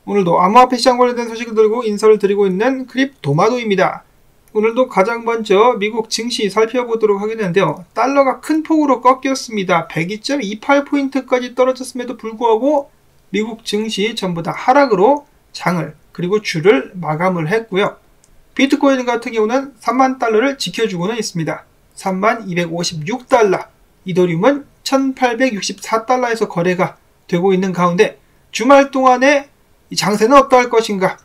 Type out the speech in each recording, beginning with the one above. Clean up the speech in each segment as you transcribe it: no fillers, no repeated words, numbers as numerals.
오늘도 암호화폐 시장 관련된 소식을 들고 인사를 드리고 있는 크립토마도입니다. 오늘도 가장 먼저 미국 증시 살펴보도록 하겠는데요. 달러가 큰 폭으로 꺾였습니다. 102.28포인트까지 떨어졌음에도 불구하고 미국 증시 전부 다 하락으로 장을 그리고 주를 마감을 했고요. 비트코인 같은 경우는 3만 달러를 지켜주고는 있습니다. 3256달러, 이더리움은 1864달러에서 거래가 되고 있는 가운데 주말 동안에 이 장세는 어떠할 것인가?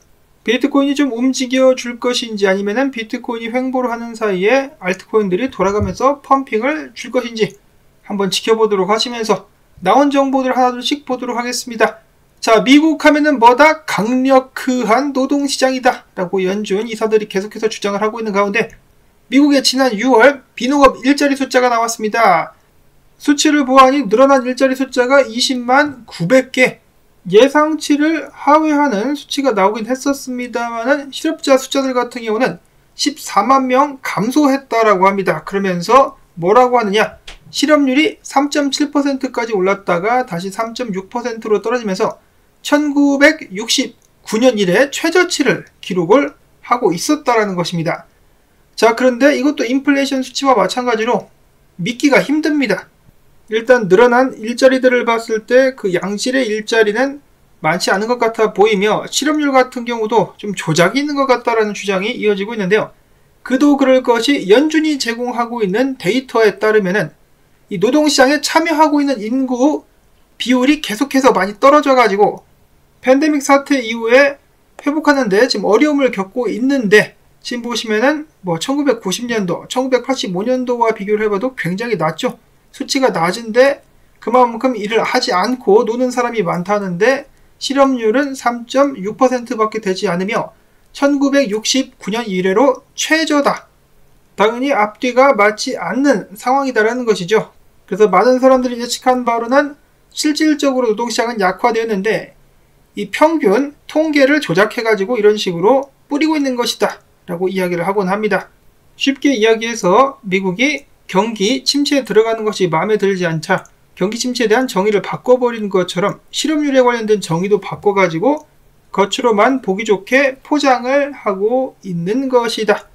비트코인이 좀 움직여 줄 것인지 아니면은 비트코인이 횡보를 하는 사이에 알트코인들이 돌아가면서 펌핑을 줄 것인지 한번 지켜보도록 하시면서 나온 정보들 하나둘씩 보도록 하겠습니다. 자, 미국 하면은 뭐다? 강력한 노동시장이다 라고 연준 이사들이 계속해서 주장을 하고 있는 가운데 미국의 지난 6월 비농업 일자리 숫자가 나왔습니다. 수치를 보아하니 늘어난 일자리 숫자가 20만 900개, 예상치를 하회하는 수치가 나오긴 했었습니다만은 실업자 숫자들 같은 경우는 14만 명 감소했다라고 합니다. 그러면서 뭐라고 하느냐? 실업률이 3.7%까지 올랐다가 다시 3.6%로 떨어지면서 1969년 이래 최저치를 기록을 하고 있었다라는 것입니다. 자, 그런데 이것도 인플레이션 수치와 마찬가지로 믿기가 힘듭니다. 일단 늘어난 일자리들을 봤을 때 그 양질의 일자리는 많지 않은 것 같아 보이며 실업률 같은 경우도 좀 조작이 있는 것 같다라는 주장이 이어지고 있는데요. 그도 그럴 것이 연준이 제공하고 있는 데이터에 따르면은 이 노동시장에 참여하고 있는 인구 비율이 계속해서 많이 떨어져 가지고 팬데믹 사태 이후에 회복하는데 지금 어려움을 겪고 있는데 지금 보시면은 뭐 1990년도, 1985년도와 비교를 해봐도 굉장히 낮죠. 수치가 낮은데 그만큼 일을 하지 않고 노는 사람이 많다는데 실업률은 3.6%밖에 되지 않으며 1969년 이래로 최저다. 당연히 앞뒤가 맞지 않는 상황이다라는 것이죠. 그래서 많은 사람들이 예측한 바로는 실질적으로 노동시장은 약화되었는데 이 평균 통계를 조작해가지고 이런 식으로 뿌리고 있는 것이다 라고 이야기를 하곤 합니다. 쉽게 이야기해서 미국이 경기 침체에 들어가는 것이 마음에 들지 않자 경기 침체에 대한 정의를 바꿔버리는 것처럼 실업률에 관련된 정의도 바꿔가지고 겉으로만 보기 좋게 포장을 하고 있는 것이다.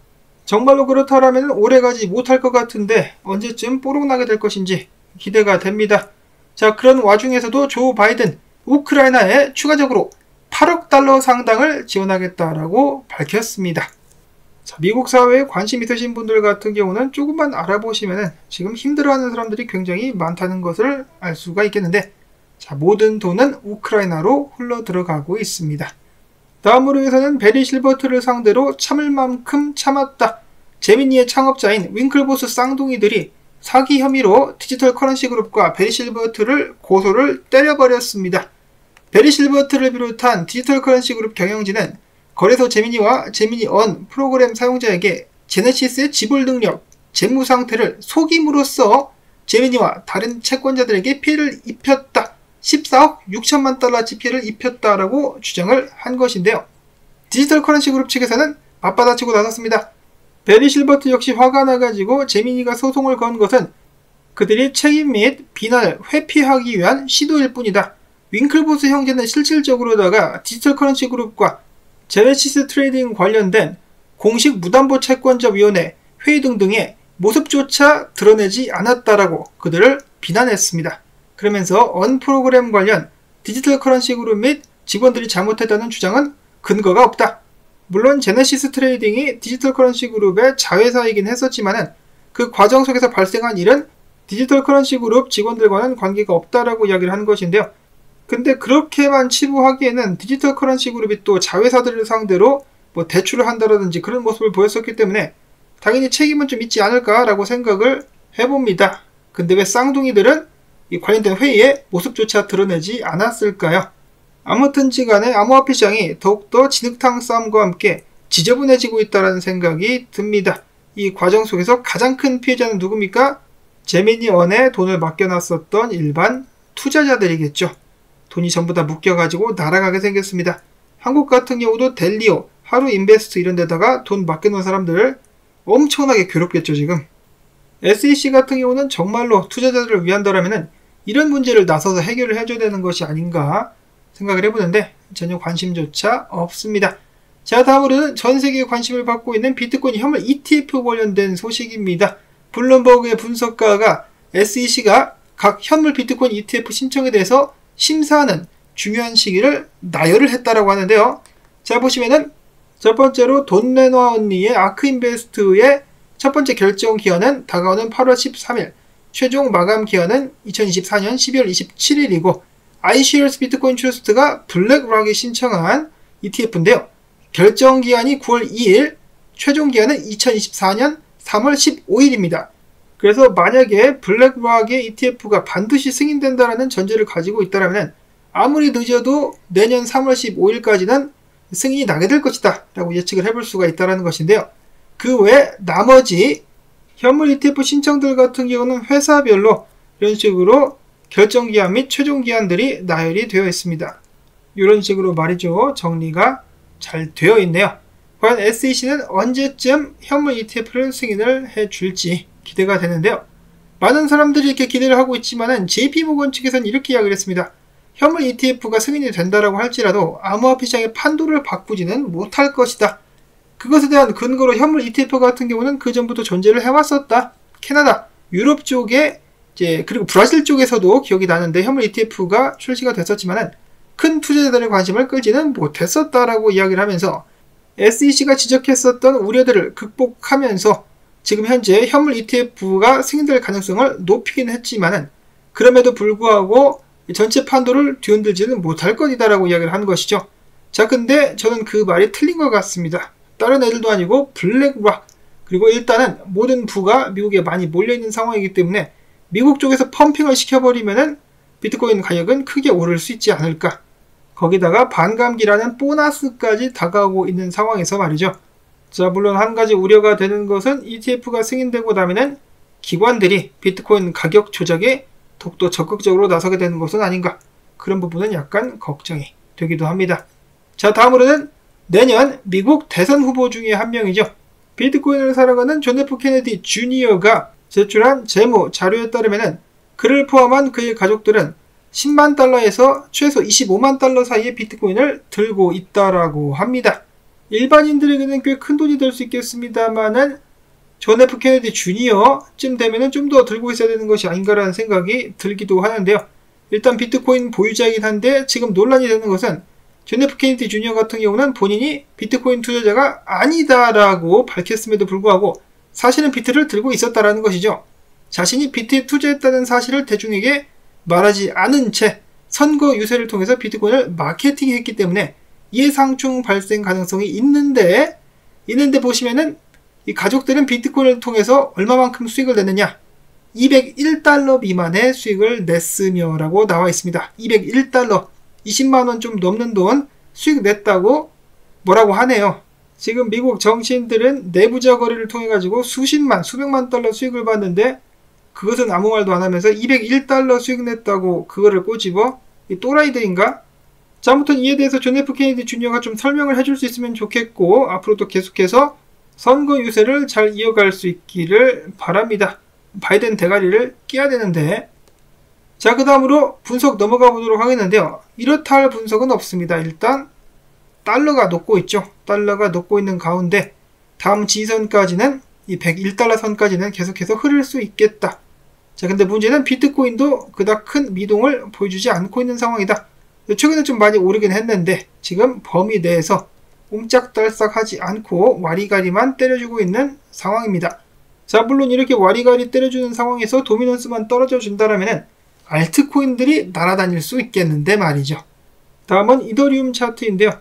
정말로 그렇다면 오래가지 못할 것 같은데 언제쯤 뽀록나게 될 것인지 기대가 됩니다. 자, 그런 와중에서도 조 바이든 우크라이나에 추가적으로 8억 달러 상당을 지원하겠다라고 밝혔습니다. 자, 미국 사회에 관심 있으신 분들 같은 경우는 조금만 알아보시면은 지금 힘들어하는 사람들이 굉장히 많다는 것을 알 수가 있겠는데, 자, 모든 돈은 우크라이나로 흘러 들어가고 있습니다. 다음으로 해서는 베리 실버트를 상대로 참을 만큼 참았다. 제미니의 창업자인 윙클보스 쌍둥이들이 사기 혐의로 디지털 커런시 그룹과 베리 실버트를 고소를 때려버렸습니다. 베리 실버트를 비롯한 디지털 커런시 그룹 경영진은 거래소 제미니와 제미니언 프로그램 사용자에게 제네시스의 지불 능력, 재무 상태를 속임으로써 제미니와 다른 채권자들에게 피해를 입혔다. 14억 6천만 달러치 피해를 입혔다라고 주장을 한 것인데요. 디지털 커런시 그룹 측에서는 맞받아치고 나섰습니다. 베리 실버트 역시 화가 나가지고 제미니가 소송을 건 것은 그들이 책임 및 비난을 회피하기 위한 시도일 뿐이다. 윙클보스 형제는 실질적으로다가 디지털 커런시 그룹과 제네시스 트레이딩 관련된 공식 무담보 채권자위원회 회의 등등의 모습조차 드러내지 않았다라고 그들을 비난했습니다. 그러면서 언 프로그램 관련 디지털 커런시 그룹 및 직원들이 잘못했다는 주장은 근거가 없다. 물론 제네시스 트레이딩이 디지털 커런시 그룹의 자회사이긴 했었지만은 그 과정 속에서 발생한 일은 디지털 커런시 그룹 직원들과는 관계가 없다라고 이야기를 한 것인데요. 근데 그렇게만 치부하기에는 디지털 커런시 그룹이 또 자회사들을 상대로 뭐 대출을 한다라든지 그런 모습을 보였었기 때문에 당연히 책임은 좀 있지 않을까라고 생각을 해봅니다. 근데 왜 쌍둥이들은 이 관련된 회의에 모습조차 드러내지 않았을까요? 아무튼지 간에 암호화폐 시장이 더욱더 진흙탕 싸움과 함께 지저분해지고 있다는 생각이 듭니다. 이 과정 속에서 가장 큰 피해자는 누굽니까? 제미니언에 돈을 맡겨놨었던 일반 투자자들이겠죠. 돈이 전부 다 묶여가지고 날아가게 생겼습니다. 한국 같은 경우도 델리오, 하루인베스트 이런 데다가 돈 맡겨놓은 사람들 엄청나게 괴롭겠죠 지금. SEC 같은 경우는 정말로 투자자들을 위한다라면 이런 문제를 나서서 해결을 해줘야 되는 것이 아닌가 생각을 해보는데 전혀 관심조차 없습니다. 자, 다음으로는 전세계에 관심을 받고 있는 비트코인 현물 ETF 관련된 소식입니다. 블룸버그의 분석가가 SEC가 각 현물 비트코인 ETF 신청에 대해서 심사하는 중요한 시기를 나열을 했다라고 하는데요. 자, 보시면은 첫 번째로 돈레노아 언니의 아크인베스트의 첫 번째 결정 기한은 다가오는 8월 13일, 최종 마감 기한은 2024년 12월 27일이고 iShares 비트코인 트러스트가 블랙락이 신청한 ETF인데요. 결정 기한이 9월 2일, 최종 기한은 2024년 3월 15일입니다. 그래서 만약에 블랙락의 ETF가 반드시 승인된다라는 전제를 가지고 있다면 아무리 늦어도 내년 3월 15일까지는 승인이 나게 될 것이다 라고 예측을 해볼 수가 있다는 것인데요. 그 외 나머지 현물 ETF 신청들 같은 경우는 회사별로 이런 식으로 결정기한 및 최종기한들이 나열이 되어 있습니다. 이런 식으로 말이죠. 정리가 잘 되어 있네요. 과연 SEC는 언제쯤 현물 ETF를 승인을 해줄지 기대가 되는데요. 많은 사람들이 이렇게 기대를 하고 있지만은 JP모건 측에서는 이렇게 이야기를 했습니다. 현물 ETF가 승인이 된다라고 할지라도 암호화폐 시장의 판도를 바꾸지는 못할 것이다. 그것에 대한 근거로 현물 ETF 같은 경우는 그 전부터 존재를 해왔었다. 캐나다, 유럽 쪽에 그리고 브라질 쪽에서도 기억이 나는데 현물 ETF가 출시가 됐었지만은 큰 투자자들의 관심을 끌지는 못했었다라고 이야기를 하면서 SEC가 지적했었던 우려들을 극복하면서 지금 현재 현물 ETF가 승인될 가능성을 높이긴 했지만은 그럼에도 불구하고 전체 판도를 뒤흔들지는 못할 것이다라고 이야기를 한 것이죠. 자, 근데 저는 그 말이 틀린 것 같습니다. 다른 애들도 아니고 블랙락, 그리고 일단은 모든 부가 미국에 많이 몰려있는 상황이기 때문에 미국 쪽에서 펌핑을 시켜버리면은 비트코인 가격은 크게 오를 수 있지 않을까. 거기다가 반감기라는 보너스까지 다가오고 있는 상황에서 말이죠. 자, 물론 한 가지 우려가 되는 것은 ETF가 승인되고 나면은 기관들이 비트코인 가격 조작에 더욱더 적극적으로 나서게 되는 것은 아닌가. 그런 부분은 약간 걱정이 되기도 합니다. 자, 다음으로는 내년 미국 대선 후보 중에 한 명이죠. 비트코인을 사랑하는 존 F 케네디 주니어가 제출한 재무 자료에 따르면 그를 포함한 그의 가족들은 10만 달러에서 최소 25만 달러 사이의 비트코인을 들고 있다라고 합니다. 일반인들에게는 꽤 큰 돈이 될 수 있겠습니다만은 존 F 케네디 주니어쯤 되면은 좀 더 들고 있어야 되는 것이 아닌가라는 생각이 들기도 하는데요. 일단 비트코인 보유자이긴 한데 지금 논란이 되는 것은 존 F 케네디 주니어 같은 경우는 본인이 비트코인 투자자가 아니다라고 밝혔음에도 불구하고 사실은 비트를 들고 있었다라는 것이죠. 자신이 비트에 투자했다는 사실을 대중에게 말하지 않은 채 선거 유세를 통해서 비트코인을 마케팅했기 때문에 이해상충 발생 가능성이 있는데 보시면은 이 가족들은 비트코인을 통해서 얼마만큼 수익을 냈느냐? 201달러 미만의 수익을 냈으며 라고 나와 있습니다. 201달러, 20만원 좀 넘는 돈 수익 냈다고 뭐라고 하네요. 지금 미국 정치인들은 내부자 거래를 통해 가지고 수십만, 수백만 달러 수익을 봤는데 그것은 아무 말도 안 하면서 201달러 수익 냈다고 그거를 꼬집어? 이 또라이들인가? 자, 아무튼 이에 대해서 존 F 케네디 주니어가 좀 설명을 해줄 수 있으면 좋겠고 앞으로도 계속해서 선거 유세를 잘 이어갈 수 있기를 바랍니다. 바이든 대가리를 끼야 되는데. 자, 그 다음으로 분석 넘어가 보도록 하겠는데요. 이렇다 할 분석은 없습니다. 일단 달러가 녹고 있죠. 달러가 녹고 있는 가운데 다음 지선까지는 이 101달러 선까지는 계속해서 흐를 수 있겠다. 자, 근데 문제는 비트코인도 그닥 큰 미동을 보여주지 않고 있는 상황이다. 최근에 좀 많이 오르긴 했는데 지금 범위 내에서 옴짝달싹하지 않고 와리가리만 때려주고 있는 상황입니다. 자, 물론 이렇게 와리가리 때려주는 상황에서 도미넌스만 떨어져 준다라면 알트코인들이 날아다닐 수 있겠는데 말이죠. 다음은 이더리움 차트인데요.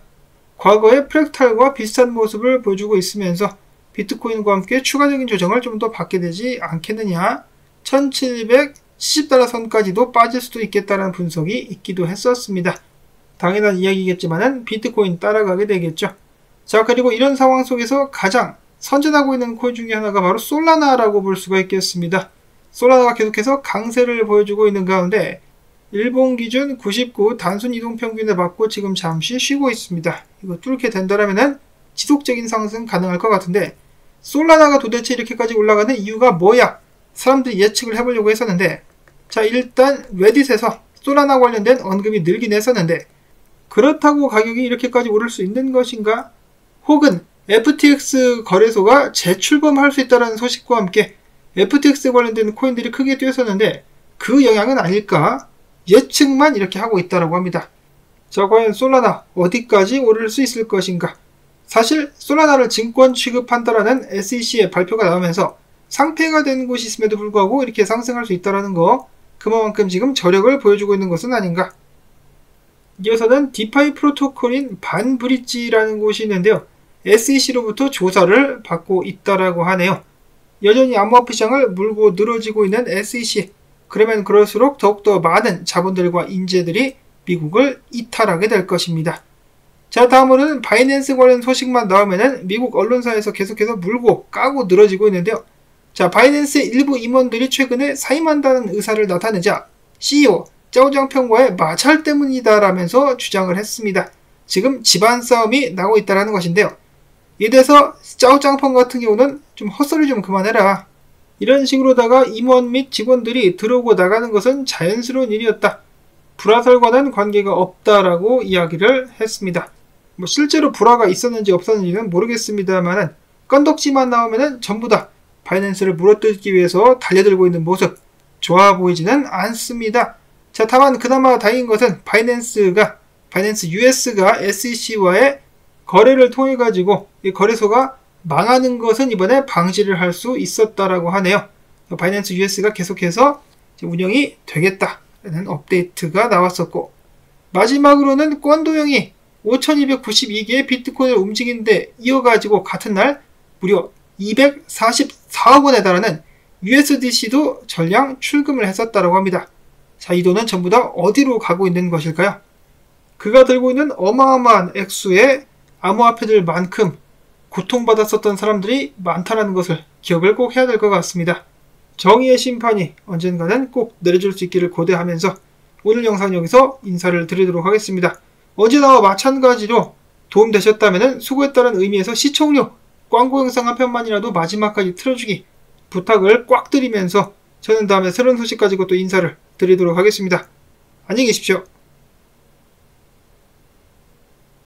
과거의 프랙탈과 비슷한 모습을 보여주고 있으면서 비트코인과 함께 추가적인 조정을 좀 더 받게 되지 않겠느냐. 1770달러 선까지도 빠질 수도 있겠다는 분석이 있기도 했었습니다. 당연한 이야기겠지만은 비트코인 따라가게 되겠죠. 자, 그리고 이런 상황 속에서 가장 선전하고 있는 코인 중에 하나가 바로 솔라나라고 볼 수가 있겠습니다. 솔라나가 계속해서 강세를 보여주고 있는 가운데 일본 기준 99 단순 이동 평균에 맞고 지금 잠시 쉬고 있습니다. 이거 뚫게 된다면은 지속적인 상승 가능할 것 같은데 솔라나가 도대체 이렇게까지 올라가는 이유가 뭐야? 사람들이 예측을 해보려고 했었는데 자, 일단 레딧에서 솔라나 관련된 언급이 늘긴 했었는데 그렇다고 가격이 이렇게까지 오를 수 있는 것인가? 혹은 FTX 거래소가 재출범할 수 있다는 소식과 함께 FTX 관련된 코인들이 크게 뛰었었는데 그 영향은 아닐까? 예측만 이렇게 하고 있다고 합니다. 자, 과연 솔라나 어디까지 오를 수 있을 것인가? 사실 솔라나를 증권 취급한다라는 SEC의 발표가 나오면서 상폐가 된 곳이 있음에도 불구하고 이렇게 상승할 수 있다는 거, 그만큼 지금 저력을 보여주고 있는 것은 아닌가? 이어서는 디파이 프로토콜인 반브릿지라는 곳이 있는데요. SEC로부터 조사를 받고 있다라고 하네요. 여전히 암호화폐 시장을 물고 늘어지고 있는 SEC. 그러면 그럴수록 더욱더 많은 자본들과 인재들이 미국을 이탈하게 될 것입니다. 자, 다음으로는 바이낸스 관련 소식만 나오면은 미국 언론사에서 계속해서 물고 까고 늘어지고 있는데요. 자, 바이낸스의 일부 임원들이 최근에 사임한다는 의사를 나타내자 CEO 짜오장평과의 마찰 때문이다라면서 주장을 했습니다. 지금 집안 싸움이 나고 있다는 것인데요. 이래서 짜오장평 같은 경우는 좀 헛소리 좀 그만해라. 이런 식으로다가 임원 및 직원들이 들어오고 나가는 것은 자연스러운 일이었다. 불화설과는 관계가 없다라고 이야기를 했습니다. 뭐 실제로 불화가 있었는지 없었는지는 모르겠습니다만은 건덕지만 나오면은 전부 다 바이낸스를 물어뜯기 위해서 달려들고 있는 모습 좋아 보이지는 않습니다. 자, 다만 그나마 다행인 것은 바이낸스 US가 SEC와의 거래를 통해 가지고 이 거래소가 망하는 것은 이번에 방지를 할 수 있었다라고 하네요. 바이낸스 US가 계속해서 운영이 되겠다라는 업데이트가 나왔었고, 마지막으로는 꼰도형이 5292개의 비트코인을 움직이는데 이어가지고 같은 날 무려 244억 원에 달하는 USDC도 전량 출금을 했었다고 합니다. 자, 이 돈은 전부 다 어디로 가고 있는 것일까요? 그가 들고 있는 어마어마한 액수의 암호화폐들만큼 고통받았었던 사람들이 많다는 것을 기억을 꼭 해야 될 것 같습니다. 정의의 심판이 언젠가는 꼭 내려줄 수 있기를 고대하면서 오늘 영상 여기서 인사를 드리도록 하겠습니다. 어제나와 마찬가지로 도움되셨다면 수고했다는 의미에서 시청료, 광고 영상 한 편만이라도 마지막까지 틀어주기 부탁을 꽉 드리면서 저는 다음에 새로운 소식 가지고 또 인사를 드리도록 하겠습니다. 안녕히 계십시오.